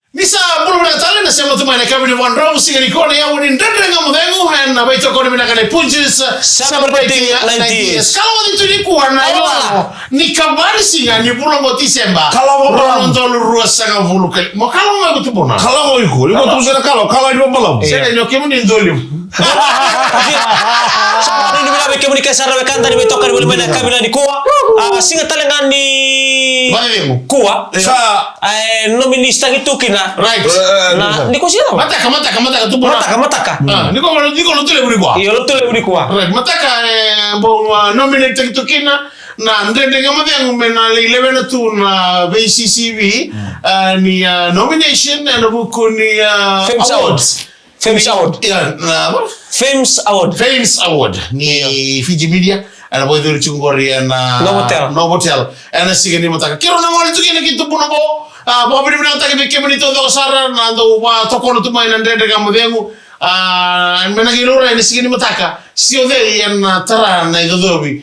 Nisa bulu na tale na sema tumana kabili one round singa nikone ya uni ndende ngamu dengu na baito kone mina kane punches celebrating 90 years. Kalau waktu itu ni kuat na ilang ni kabari singa ni bulu mo Desember. Kalau mau nonton ruas sangat bulu kali. Mau kalau mau itu pun. Kalau mau ikut, ikut terus kalau di malam. Saya nyokem ni dolim. Ini bila beke muni kasar rekan tadi beto kan boleh mana kabila di kuah. Singa talengan di kuah. Sa nominista itu kina. Right. Nah, di kuah Mataka tu pun. Mataka. Ni kalau tu lebih kuah. Iya, lo tu lebih kuah. Right. Mataka bo nominate itu kina. Na ndende ngama vyangu mena lilevena tu na VCCV ni nomination na buku ni awards. Famous Award. Famous Award. Famous Award ni Fiji Media ana boy dulu chungori na Novotel ana sigani mataka kiro na mali tukine kitu puno bo bo bini bina taka beke bini to do sara na do wa tokono tu mai ndende ngama vyangu mena kirora ni sigani mataka sio de yan tara na idodobi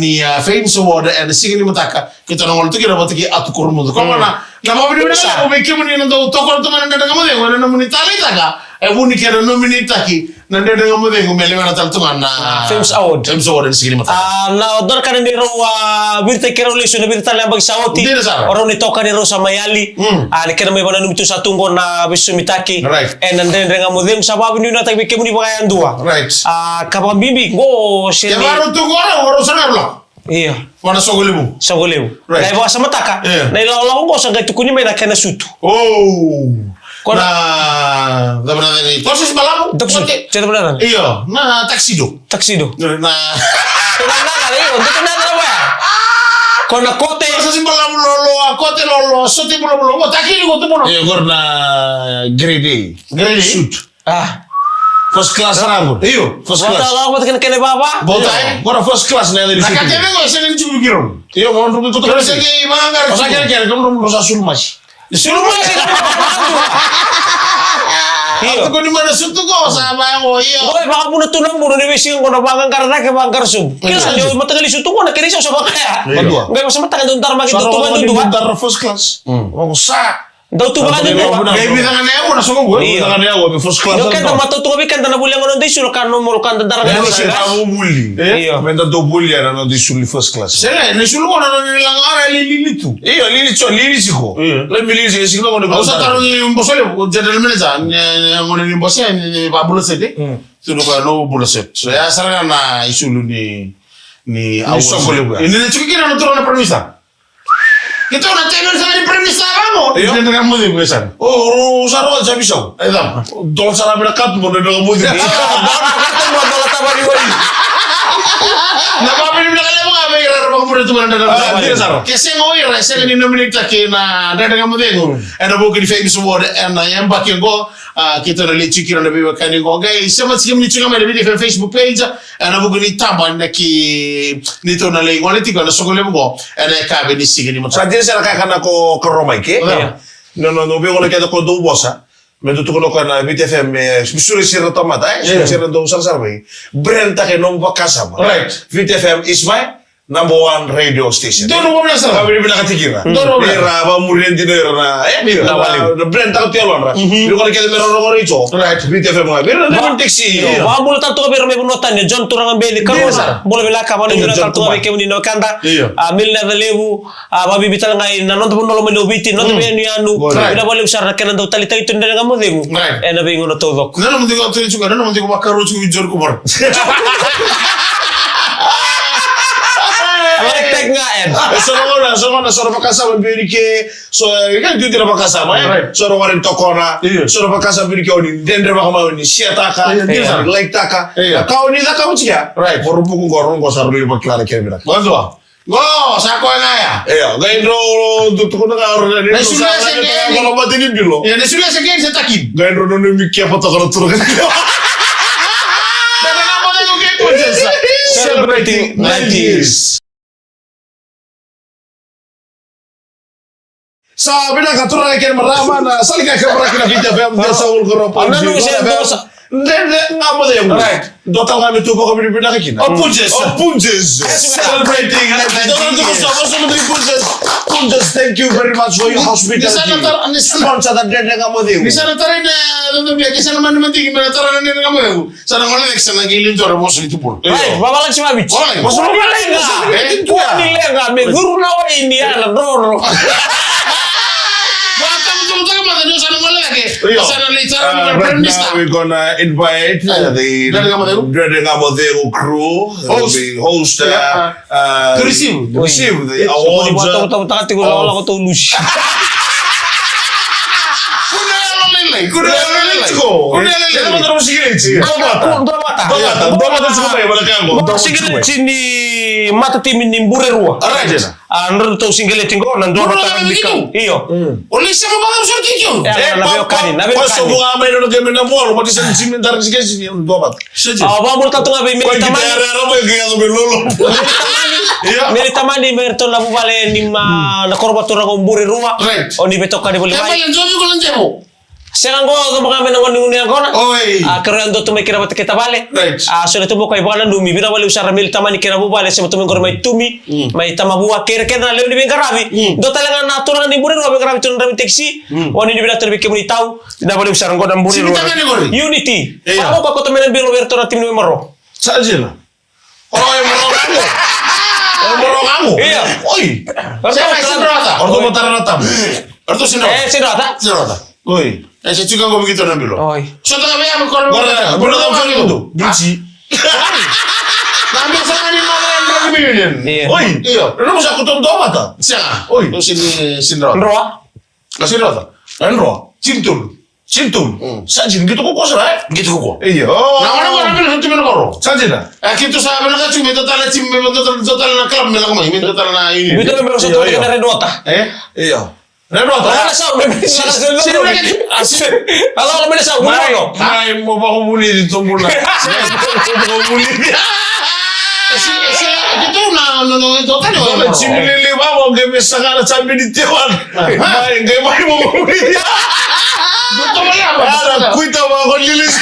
ni Famous Award ana sigani mataka kita na mali tukine bataki atukurmu ko mana na bo bini bina beke bini na do tokono tu mai ndende ngama vyangu ana muni tali taka buni kena nominate taki na ndende ngama vyangu melewena taltunga na Famous Award. Famous Award ni sigani mataka Na odor kan ni ro birta kero leso na birta lang bag sauti. Oro ni toka ni ro sa mayali. Ni kena may bananu itu satu ngor na bisu mitaki. Right. And then nga mo dem sababu ni na tagbi kemu ni bagayan dua. Right. Kapag bibi go Ya sini. baru tu gora oro sana bla. Iya. Wana sogolibu. Sogoleu. Right. Na iba sa mataka. Na ilaw ko sa gaitu kunya may na kena sutu. Oh. Na da benar ni. Proses malamu. Cerita benar. Iyo, na taksido. Taksido. Na Kenapa iyo? Untuk kenapa ya? Kona kote. proses malamu lolo akote lolo sote bolo mo takili ko tu bono. Iyo gorna grade. Grade shoot. First class rambut. Iyo, first class. Wata lang ko kena baba. Botai, gora first class na dari situ. Nakateme ko senen chubu giro. Iyo mo ndu ko to. Kasi ngi mangar. Osa kere kamu rosa sulmas. Sulmas. Iyo. Ako ni mana sutu ko sa ba ko iyo. Oy, baka muna tunang muna ni Wishing ko na bangang karana ke bangkar sub. Kaya sa liyo matagali sutu ko na kini sa bakaya. Nggak masama takan duntar magi tutuban dunduwa. Duntar first class. Mo sa. Daw tubangan dunduwa. Gaya bitangan niya ako na sungguh gue. Bitangan niya ako first class. Yo kan matutuwa kan na bulang ono day sulkan no mulkan dandar Iya, kan. saya tahu bully. Iya. Menda do bully na di suli first class. Saya ni sulu na nilang ara lili tu. Iya, lili cho lili siko. La mi lili siko ko ne. Osa taru ni mbosole general manager ngone ni mbose ni ba bulosete. Sulu ko no buloset. So ya sara na isulu ni awon. Ini ni chukikira no toro na permisa. Kita na tenor sa ni permisa bamo. Iya. Ni ngamu di besan. Oh, saro aja bisa. Edam. Don sara bela kat mo na ngamu di. Mo bola tabari wali. Na papi ni nakala mo kami ira mo mo tu mana dalam. Kasi ngoi ra sa ni nominate taki na dada ngamu dengo. Ana bo ki Famous Award ana yamba ki go kita na lichi kira na biwa kani go guys. Sama sikim ni chunga mele video Facebook page ana bo ni tamba na ki ni to na le ngone ti ko na sogole mo ana ka be ni sigi ni mo. Sa dire sera kakana ko Roma ke. No be ko le ko do bosa. Me tu ko na BTFM bisuri sira tomata sira do sar brand ta ke no bakasa. Right. BTFM is my number one radio station. Dono mo na sa. Kami bila katikira. Dono mo. Era ba murien dinero na Na wali. Brand ta tielo na. Yo ko ke mero ro ito. Right. BTFM ma. Bira na taxi. Ba mula tanto bir me bunotan ni John Turang beli kan bola bela ka bani na tanto be ke ni no kanda. Milna da lebu ba bibital ngai na non no me lobiti no be ni anu. Ina boleh usar na kenan do tali tali tunda ngamu demu. Ena be ngono to dok. Nana mo digo tuli chuka, nana mo digo makaro chuka jor ko bar. Tek ngaen. Soro pakasa biri ke so kan tu tira pakasa ma soro warin tokona soro pakasa biri ke oni dendre ba ma oni siata ka like taka ka oni da ka ucia Right. Por buku gorong ko saru li baklara ke bira Bonzo. Go, sako nga ya. gaindro tu ko na ro ni Sudah saya ko ba tini bilo Ya, sudah saya takin. gaindro no mi ke pa to ko tur Dada ngamu dengo ke punches. Celebrating 90 years. Sa bila ka tur ke marama na salika ke bara kina vita fam de sa ul goro pa Ano nung siya dosa? ngamo de Right. Dota kami tu ko biri bina kina Punches. punches Celebrating 90 years. Punches just thank you very much for your hospitality. Sponsor that dia kamu deh. Di sana tarin na biya di sana man manting na taran na kamu. Sana ngone next na gilin to ramos itu pun. Right, bawa lagi sama bici. Masuk lagi enggak? Me guru na ini ala doro. Right now we're gonna invite the Dede Ngamodeu crew the host to receive the awards. Mata tim ni mbure rua. Andro to single tingo nando ta bikam. Iyo. Oleh siapa bang sorti itu? Na veo kani. Paso bunga may no game na mall, mati sa cimentar sigesi dobat. Ba mul tanto ngabe mi Meri tamani merto na bubale ni ma na korbato na mbure rua. Oni beto kani boleh. Apa yang jojo ko lanjemo? Sekarang gua ke mga menangon ni agora. Oi. Kaya ando tumay kira bata kita bale. Right. So na tubo kay baka lumi bira wala usara mil tamani kira bubale sa tumay gor may tumi, may tamabuwa kira kira na lew ni bengarabi. Do talaga natural ni bure ro bengarabi tun rami taxi. Oni ni bira terbi kemuni tau, na wala usara ngor na bure ro. Unity. Ako pa ko tumen biro berto na tim ni maro. Sajil. Oh, moro kamu. Iya. Oi. Saya sinrota. Ordo motaranatam. Ordo sinrota. Sinrota. Oi. Saya juga nggak begitu nampil. Oi. Sudah kami yang berkorban. Boleh tahu soal itu? Gizi. Nampil sana ni mana yang berani milion? Oi. Iya. Lu bisa kutung doa mata. Siapa? Oi. Lu sini sinrota. Nroa. Sinrota. Enro. Cintul. Sajin gitu kok salah? Gitu kok. Iya. Nama nama nampil satu minum koro. Sajin ah. Kita sahabat nak cuma total na klub melang mai, total na ini. Itu memang satu kali kena redota. Iya. Redota. Wala sa, Halo, sa. Mai mo ba ko muli dito mula. Mo muli. Itu na total no. Chimilili ba mo game sakara chambi di tewan. Mai game mai mo muli. Betul ya. Ada kuita ba ko lilis.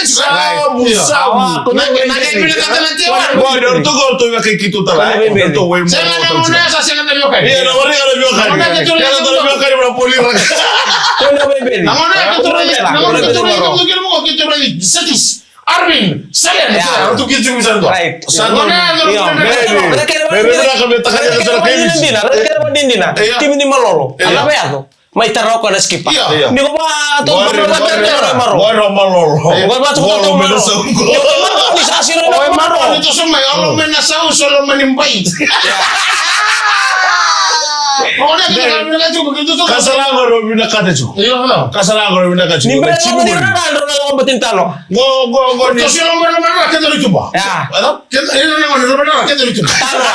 Sabu. Guarda, tu gol tu kayak gitu tala. Tu way mo. Saya nak muna sa saya nak biok. Iya, na wala na biok. Iya, na biok kay na poli ra. Satis. Arvin, saya untuk kita bisa tuh. Right. Satu. Tim ini malolo. Apa ya tuh? May taro ko na skip. Hindi ko pa to. Maro malolo. Ba to to maro. Ni sa sino na maro. Ito sa may olo menasau solo manimbay. Pokoknya kita begitu tuh. Kasalango ro binakata ju. Iya, Kasalango ro binakata ju. Ni ba ni Ronaldo na kompetin talo. Go. Ito sila mo naman kita dito ba? Ya. Ano? Kita naman kita dito. Talo.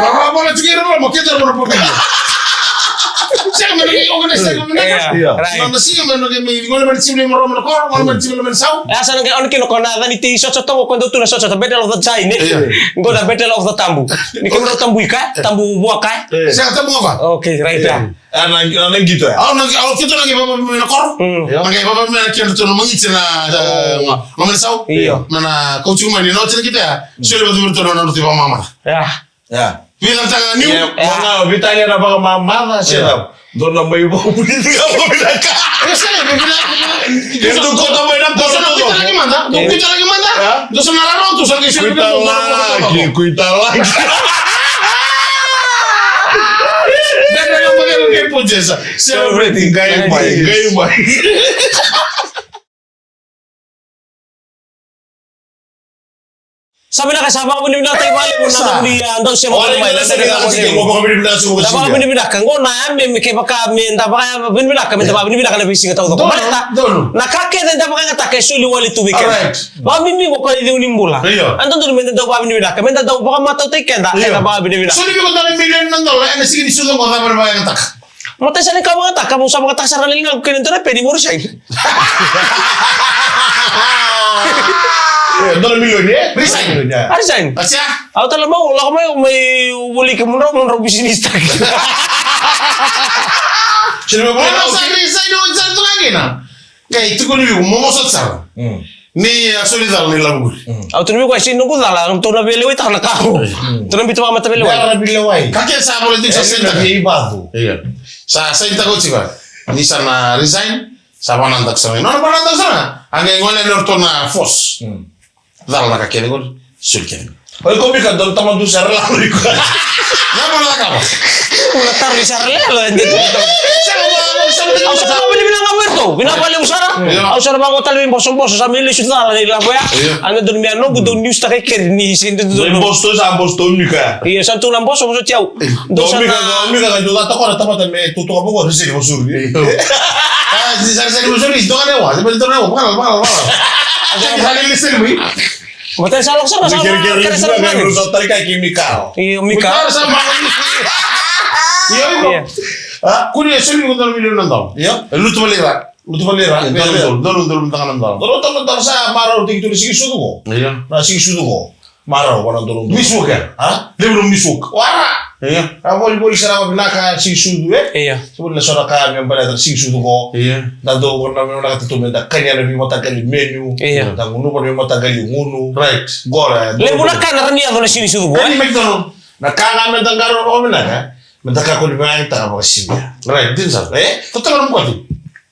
Baba bola tigero mo kita mo po kaya. Saya menagi organize ko menagi. Right. Masih menagi ngol man simle mo ro ko, ngol man simle man sau. Asa nang on kino kona dani ti shot to ko ndo tuna shot to battle of the time ni. Ngoda battle of the tambu. Ni kemo tambu ka, tambu buaka. Saya tamu apa? Okay, right ya. Anak gitu ya. Oh kita lagi baba menakor. Mangai baba menakir to mangitsina ngol sau. Mana coaching man ni no kita ya. Sudah betul betul no tiba mama. Ya. Bilang tangan ni. Mga vitanya na baka mama siya. Doon na may iba pumili ka mo binaka. Ito ko na may napasok ko. Kita lagi mana? Dosa nalaro tu sa kisah. Kuita lagi. Dan yang bagian kepo jasa. Celebrating gay boy. Sabi na kasama ko ni natay bali mo na dia ando siya mo may na dapat binibinakan ko na may kay baka min dapat binibinakan min dapat binibinakan na bising taw ko basta nakake na dapat nga take suli wali tuwi ka ba mimi ko kay ni mula andon dun min daw ba binibinakan min daw baka mataw tay kenda na ba binibinakan suli ko na million ng dollar na sige disulo ko na ba yang tak matay sa ni ka mga tak mo sa mga tak sa raling ng kinento na pwede mo siya $2 million ya? Resign. Resign. Asya? Ako talaga mo, wala ko may uli ka muna bisnista. Sino ba? Wala sa resign o sa ito lagi na. Kaya ito ko niyo, momosot sa. Ni solidal ni lagu. Auto mi ko sino ko dala, to na bele wita na kao. To na bitu mama ta bele Dala bile wai. Kake sa politik sa senta. Ibadu. Iya. Sa senta ko chiba. Ni sana resign. Sa panandak sa. No panandak sa. Angge ngone norto na fos. Dala na kake gol. Sulken. Oi ko bika don tama du sar la ri ko. Na mo na ka ba. Una tarde sa relo dito. Au sa bele bilang aberto. Binabali usara. Au sa ba ko talbe boso sa mili suda la la boya. Anga don mi ano gudo news ta kay ni sinto do. Bosto sa bosto mika. Iya santo na boso tiao. Do mika ga do ta ko ta mata me tu to ko resi ko suri. Ah, si sa musuri do ka wa. Sa bele do na wa. Bakal. Sa ni listen mi. Mata salok sama sama. Kira-kira juga kan rusot tadi kayak kimikal. Iya mika. Sama. Iya. Kuni suli ko dal milyon nandam. Iya. Lutu malira. Dolu tangan nandam. Dolo teman sa maro tinggi tu sigi sudu ko. Iya. Na sigi sudu ko. Maro wana dolo. Misuk ya? Ha? Lebron misuk. Wara. Iya. Boli sara binaka sigi sudu Iya. Sebelum sora ka mi bala sigi sudu ko. Iya. Dado wana mi wana katu menda kanya na mi mata kali menu. Iya. Da ngunu mi mata kali ngunu. Right. Gora. Le buna kana rani adona sini sudu boy. Kani McDonald. Na kanga menda ngaro ko mina ka. Menda ka ko di mai ta ba sibia. Right. Din sa. Total mo kwati.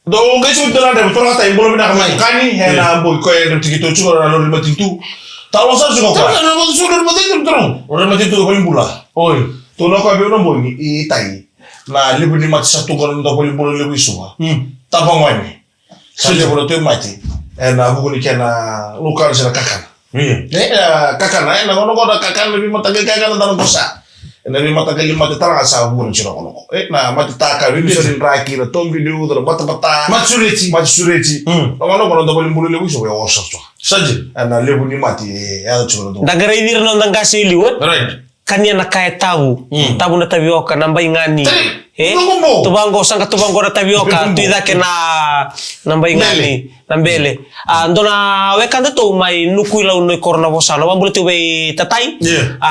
Do ngai su dona de to ta imbolo mina ka kani hena boy ko e tikito chuko na lo matitu. Ta lo sa chuko ka. Total mo sudur mo din tron. Ora matitu ko imbula. Oi. To no ko be no boy i tai. Na libu ni mat sa tu ko ndo ko imbolo libu suwa. Ta ba ngani. Sa le bolo te mati. E na buku ni kena lokal sa kakan. Iya. Kakan na no ko da kakan libu mata kakan na kosa. Na mi mata kali mata tara sa buku ni chiro ko. Na mata taka libu sa raki na tom video da bata. Maturity. No ko ndo ko imbolo libu suwa o sa. Saji. Na libu ni mati ya chiro do. Dagara idir no ndanga sili won. Right. Kania na kaya tabu. Tabu na tabioka namba ingani. Tungumbo. Tubango sanga tubango na tabioka tu idake na namba ingani nambele. Ndona wekanda to mai nukuila no korona bosalo wambule tu be tatai.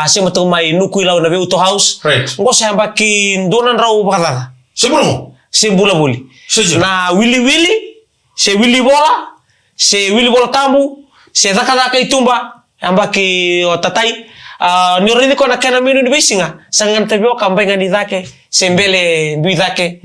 Sema tu mai nukuila na be auto house. Right. Ngo samba ki ndona rau bakala. Sebelum. Simbula buli. Seja. Na se willy bola tambu, se daka itumba ambaki o tatai. Ni rini ko na kana minu ni bisinga sangan tabio kamba ngani dake sembele dui dake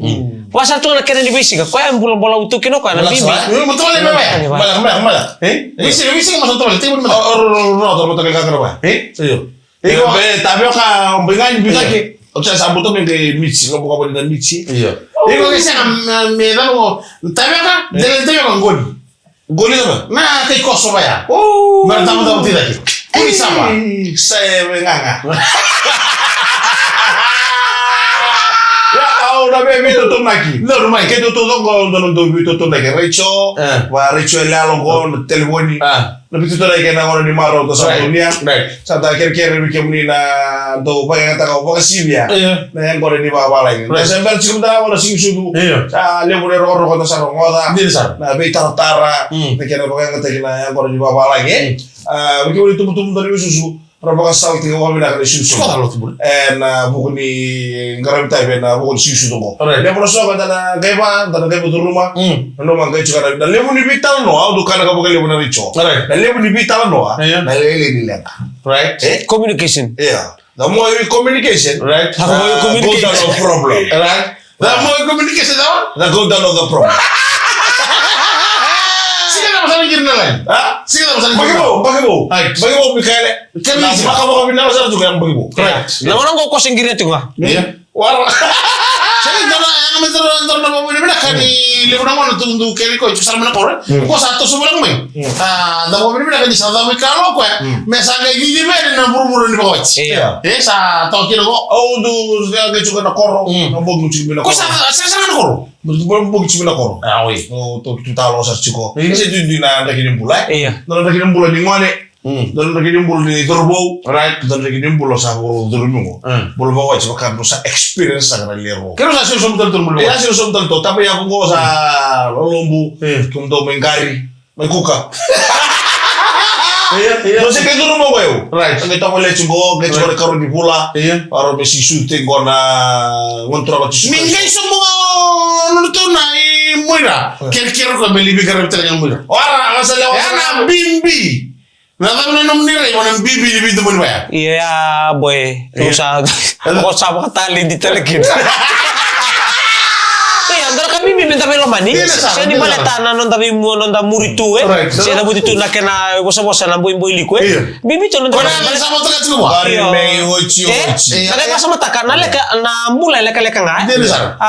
wasa tu na kana ni bisinga ko am bola utu kino ko na bibi Mo tole me ba. Mala. Wisi mo tole. Tibo mo. No, to ka ka ba. Iyo. Iko be tabioka mbingani bidake. Ocha sambuto menge michi ngo boka bonda michi. Iya. Iko kesa me dalo tabeka tabeka ngoni. Goli ba. Na kai koso ba ya. Mara tamu tidaki. Kuri sama. Saya nganga. Ya au na be vito to maki. No, mai. Ke to go do vito to maki. Recho. Wa recho la lo go telefoni. Na vito to like na ngoro ni maro to sa dunia. Sa ta ker mi kemuni na do pa nga ta ko sibia. Na yang ngoro ni ba ba lai. Na sembel cikum da wala sing sudu. Sa le mo ro ko to sa ngoda. Na be tara. Na kera ba nga ta na yang ngoro ni ba ba lai. Wiki wali tum dari susu. Rabaka salti ko wala ka susu. En buku ni ngaram tay na buku susu to mo. Le mo so ka na gaiba do rumah. No man gai chukara. Na le mo ni bital no au do kana ka buka le mo na richo. Na le mo ni bital no na le ni lenga. Right? communication. Yeah. The more communication, right? The more communication. Go down the problem. Right? The more communication daw. The go down of the problem. Sige na masana girna lang. Sige na masana. Bagibo. Bagibo Mikael. Kami maka mo binalo sa tuga ang bagibo. Correct. Nangonan ko kosing gire tunga. Iya. Wala. Sige na ang medro na mo bina kani lebron mo na tundu keri ko isar mana kore. Ko sa to subulang mai. Da mo bina kani sa da Mikalo ko. Mesa ga gidi be na buru ni bawat. Sa to kino ko. Oh do ga chuga na koro. Na bogu chibila Ko koro. sa na koro. Bogu chibila koro. Oui. Oh to talo sa chiko. Kasi tu na ndakini mbula. Iya. Na ndakini mbula ni ngone. Dan ndakini mbula ni dorbo. Right. Dan ndakini mbula sa dormo. Bulu bawa chiko kan sa experience sa kana lero. Kero sa sio betul betul Ya sih som tanto, tapi aku nggak usah lombu, kumdo menggari, mengkuka. Dosi kayak itu rumah gue. Right. Kita mulai coba, kita coba karo di pula. Iya. Aro besi syuting kona ngontrol ci. Mingai semua nonton nai muira. Kira-kira ko beli bigar betul yang muira. Ora ngasal lewat. Ya na bimbi. Na tahu na nomnira yang bimbi di pintu pun ya. Iya, boy. Usah kok sama tali di telekin. Andra kami minta melo mani. Saya di maletana non tapi non muri tu Saya dapat itu nak kena bosa-bosa na boy liku Bibi tu non tapi sama tak semua. Bari me oci. Ada ka sama takkan na leka na mulai leka ngai.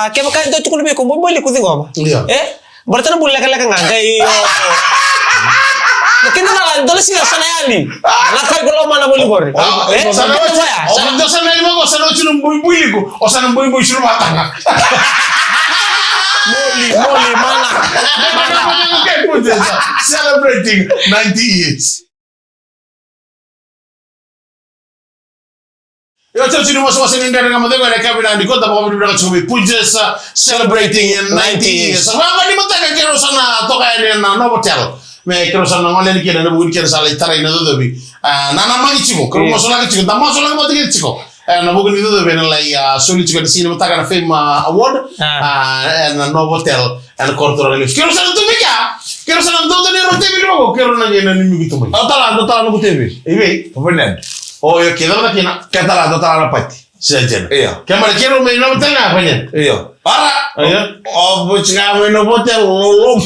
Kaya maka itu cukup lebih ko boy liku tingo. Berarti na mulai leka ngai. Mungkin na dole sila sana yani. Nakay ko lo mana boleh gori. Sana mo sana chulum boy liku. O sana boy chulum matanga. Moli mana? Celebrating 90 years. Yo sini masuk India dengan mata ada kabin di kota Bogor di Sumbi Pujas celebrating 90 years. Apa di mata kan kira sana to kayak na hotel. Me kira sana ngalen kira na bukan kira salah tarai na dobi. Nana magi chiko, kira masuk lagi chiko, tamu masuk lagi mati chiko. Na bukan itu dobi na lai soli chiko di sini mata kan fame award na hotel and cultural relief. Kira sana tu mika. Kira sana tu ni rote bi mo kira na ni mi gitu mo. Tala no TV. Ibe, benar. Oh, ya kita nak kena. Tala na pati. Saja. Iya. Kamar kira me na hotel na banyak. Iya. Para. Iya. Oh, bucina me no hotel lolom.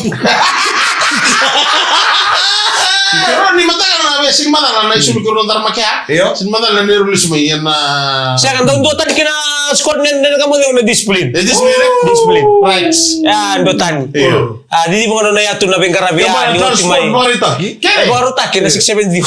Pero ni mata kan na sing mata na isu ko ndar makia. Iya. Sing mata na niru lisu may na. Saya kan dotan kina squad nen kamu na disiplin. Disiplin. Right. Ya, dotan. Iyo. Di mo na ya tu na bengkarabia di Transport marita. baru tak kena 670.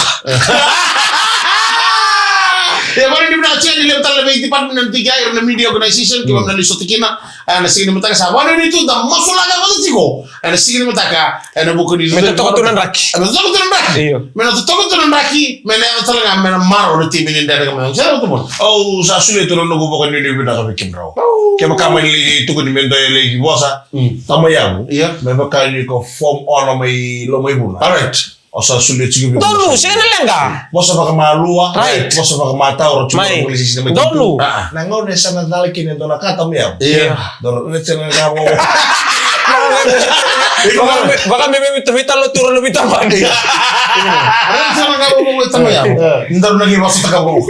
Ya baru di mana aja di level lebih departemen 3 yang media organization kita mengenai suatu kina ana sini mutaka sa wana itu da masula ga mata tiko ana sini mutaka ana buku di Meta tokotunan raki. ana tokotunan raki Iyo. mena tokotunan raki mena talaga mena maro di tim ini daga mena saya itu mon Oh, sa sulit tu no go ni ni bina ka bikim raw. Kaya kama li tu ko ni mendo le bosa. Tama yang. Iya. Me ba ka ni ko form on may lo may buna. alright O sa sulit sige. Dolu, saya na lang ka. Bosa ba ka malua. Right. Bosa ba ka mata or chulo Mai. ko li sisi na Dolu. Nangaw ne sa nadala kini do na kata mo yaw. Iya. Do ne sa na mo. Baka may vital lo turun lebih tambah. ana sama ga mo tama ya ndar na gi wasu taka go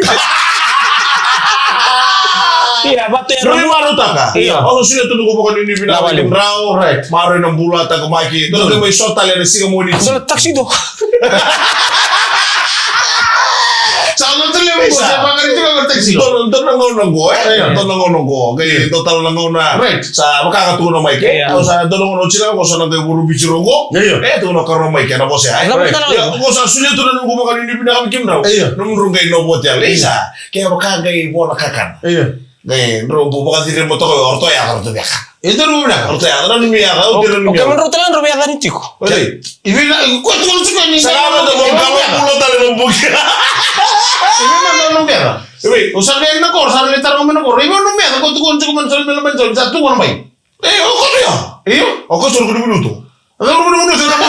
Iya, batu yang Rumi maru taka. Iya. Oh, sulit tu go ko ni bina ka Lawalim. bikim raw. right Maro ng bula ta kumaki. Do may shot tali na siga mo ni. Ada taksi do. Salo tu le mo sa pangar itu ka taxi Don nangaw kay total nangaw na Right. sa makakatuno may kay Yeah. o sa dono no sila ko sa naguro bichirongo Yeah. tuno karo may kay na boss ay Alam mo talaga. ko sa sulit to nang gumakan ni pinaka kim raw Yeah. nung rungay no botel isa kaya makagay mo nakakan iya ngay ro bubukan si mo to ko orto ya orto ya itu rumah nak orto ya ran mi ya ka o tiro mi Oke, ya menurut kalian Rumi ada nih ciko. ibi na ko to suka ni salamat do mo pulo tali mo buki ibi na no mera ibi usar dia na kor sar letar mo na kor ibi no mera ko to ko man sal mel man sal satu ko bay o ko ya iyo o ko sur ko minuto ada ko mo sa na ko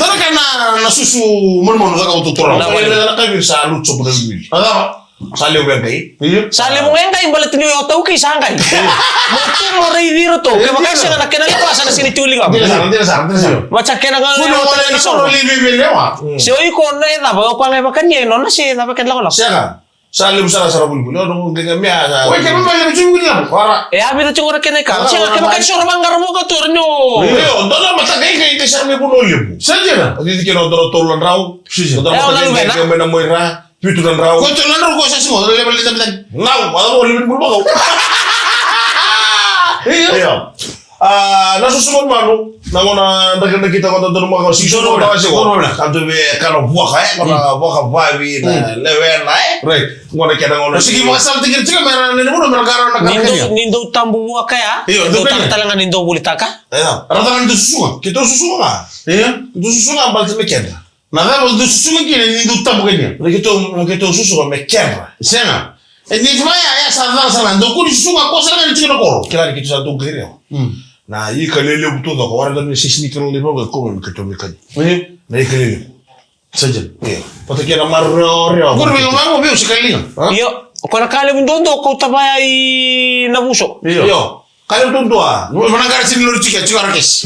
dara kana na susu mon mon sa ko to tora na wala na ka sa lucho ko mi ada sale o gay iyo Sali mo ngayon kayo balat niyo yung tao kay sangkay. Mati mo reviro to. Kaya makasya nga nakinalipasan na sinituling ako. tidak sa Macam kena nga kuno nga wala na so libi bil lewa Si Oy ko na ina ba pa nga makanya no na si na bakit lang lang. siya ka sale mo sa bulbul no ganyan miya sa Oy kami ba yung chungu niya para Eh abi na chungura kena ka. Siya kaya makasya ra bangar mo ka turnyo. Iyo, doon matagay kay kasi may punolyo. saja na Hindi kino do tolan raw. Sige. Do Eh, wala matagay na. kay may namoy ra. Pito dan raw. ko to lan ko sa simo level dito bitan Ngaw, wala mo libin bulbaw. Iyo. Nasusunod manu nangona ndaganda kita ko do mga season Doon ko na. kasi Doon na. kanto be kano buka kana buka babi na level na right ngona keda ngona sige mo kasal tigil tiga meron ni mo meron karon na kanya Nindo tambu wa kaya. Iyo, Do depende. talangan nindo bulitaka. Ayo. rata kan itu susu Kita susunga. iya Itu susunga bal se mekenda. nada mo itu susu kini ni du tabu kanya Kita susunga mekenda. sena ni ya sa sa ndo ko susu ko sa kan tiga ko Kila kita sa dugre. Na yi kalele buto da ko wara da ni sisni kilo le ba ko men kito me kan. Na ikilili. Saja. Iya. Patakia na marro. Guru bilang mau biu sekali. Iyo, kona kale mundondo ko tabay na buso. Yo. Kayo tundua. Mana gara sini lur cika cika rakes.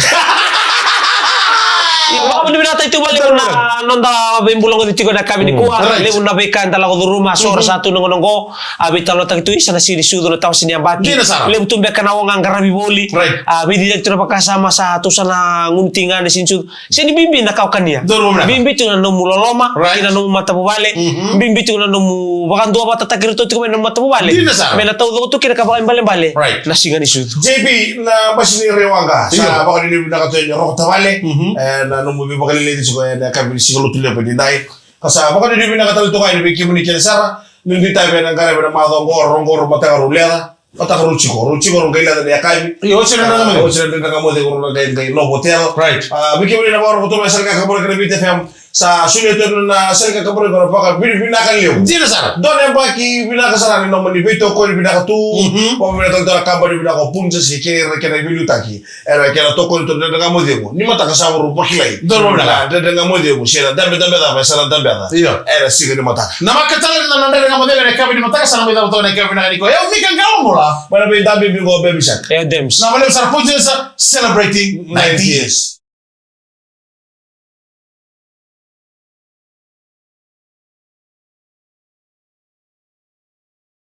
Baka mo binata ito balik na nonda bimbulong ito ko na kami ni kuha. Lewu na bekan talaga do rumah sora satu nongon ko. Abi talo tak itu isa na sini sudo na taw sini abaki. Lewu tumbe kana wong garabi boli. Abi di ito na pakasama sa atu sana nguntingan di sini. Sini bimbi na kau kania. Bimbi tu na nomu loloma, ina nomu mata bubale. Bimbi tu na nomu bakan dua mata takir tu ko nomu mata bubale. Mena taw do tu kira ka bakan bale. Na singa ni sudo. JP na basini rewanga sa baka ni binakato ni rokta bale. Na nomu bi baka lele ko na kabili siguro tuloy pa dinday. Kasa baka ni binakato to kay ni kimuni kele sara. Nindi tayo na ngare na madho ngoro matanga ruleda. Matanga ruchiko ngaila na yakay. Yo sila na naman. Yo sila na ngamo de ko na kay no hotel. Bikimuni na ngoro ko to sa ka kabor ka bite fam. Sa sunyeto na selka kabor ko pa binaka liyo. Dina sara. Don yang baki binaka sara ni no mani bito ko binaka tu. O binaka to kamba binaka punja si kere bilutaki. Era kera to ko to na ngamo de mo. Ni mata ka sawru bakilai. Don mo binaka. Da ngamo de mo sira dambe da sara dambe da. Era siga ni mata. Na makatalan na nandere ngamo de na kabini mataka sana mo daw to na kabini na ko. Yo mi kan gawo mo la. Mana be dambe bi go be bisak. Dems. Na wale sara punja sa celebrating 90 years.